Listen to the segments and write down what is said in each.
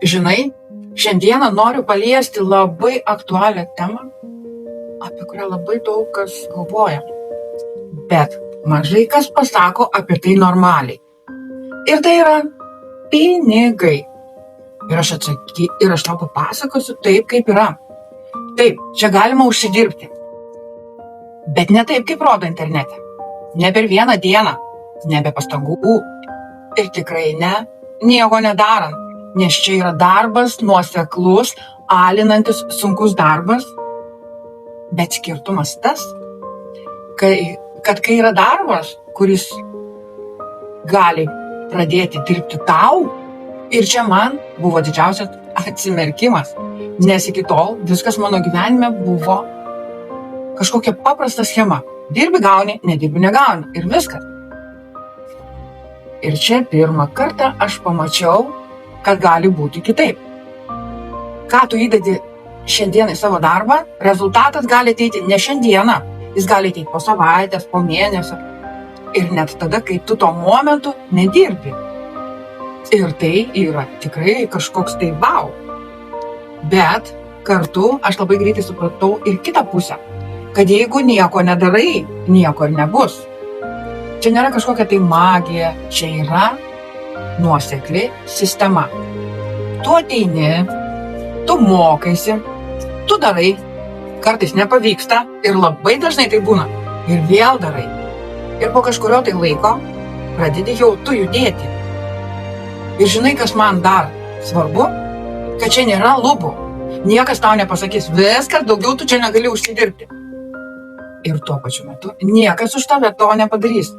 Žinai, šiandieną noriu paliesti labai aktualią temą, apie kurią labai daug kas galvoja. Bet mažai kas pasako apie tai normaliai. Ir tai yra pinigai. Ir aš tau papasakosiu taip, kaip yra. Taip, čia galima užsidirbti. Bet ne taip, kaip rodo internete. Ne per vieną dieną, ne be pastangų. Ir tikrai nieko nedarant. Nes čia yra darbas, nuoseklus, alinantis, sunkus darbas. Bet skirtumas tas, kad kai yra darbas, kuris gali pradėti dirbti tau, ir čia man buvo didžiausias atsimerkimas, nes iki tol viskas mano gyvenime buvo kažkokia paprasta schema. Dirbi gauni, nedirbi negauni ir viskas. Ir čia pirmą kartą aš pamačiau, kad gali būti kitaip. Ką tu įdedi šiandien į savo darbą, rezultatas gali ateiti ne šiandieną, jis gali ateiti po savaitės, po mėnesio ir net tada, kai tu tuo momentu nedirbi. Ir tai yra tikrai kažkoks tai wow. Bet kartu aš labai greitai supratau ir kitą pusę, kad jeigu nieko nedarai, nieko ir nebus. Čia nėra kažkokia tai magija, čia yra nuosekli sistema. Tu ateini, tu mokaisi, tu darai, kartais nepavyksta ir labai dažnai tai būna. Ir vėl darai. Ir po kažkurio tai laiko pradedi jau tu judėti. Ir žinai, kas man dar svarbu, kad čia nėra lubų. Niekas tau nepasakys, viskas, daugiau tu čia negali užsidirbti. Ir tuo pačiu metu niekas už tave to nepadarys.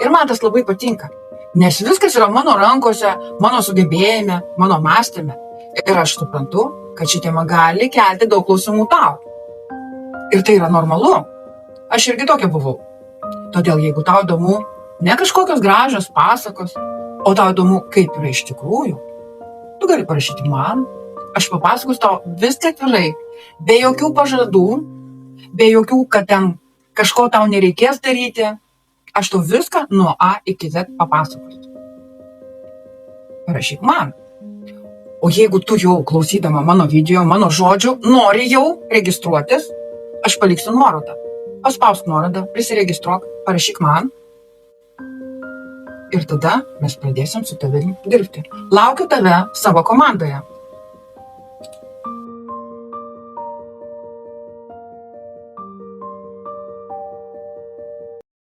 Ir man tas labai patinka. Nes viskas yra mano rankose, mano sugebėjime, mano mąstyme. Ir aš suprantu, kad ši tema gali kelti daug klausimų tau. Ir tai yra normalu. Aš irgi tokia buvau. Todėl jeigu tau įdomu ne kažkokios gražios pasakos, o tau įdomu, kaip yra iš tikrųjų, tu gali parašyti man. Aš papasakosiu tau viską atvirai, be jokių pažadų, be jokių, kad ten kažko tau nereikės daryti. Aš tau viską nuo A iki Z papasakosiu. Parašyk man. O jeigu tu jau klausydama mano video, mano žodžių, nori jau registruotis, aš paliksiu nuorodą. Paspausk nuorodą, prisiregistruok, parašyk man. Ir tada mes pradėsim su tavimi dirbti. Laukiu tave savo komandoje.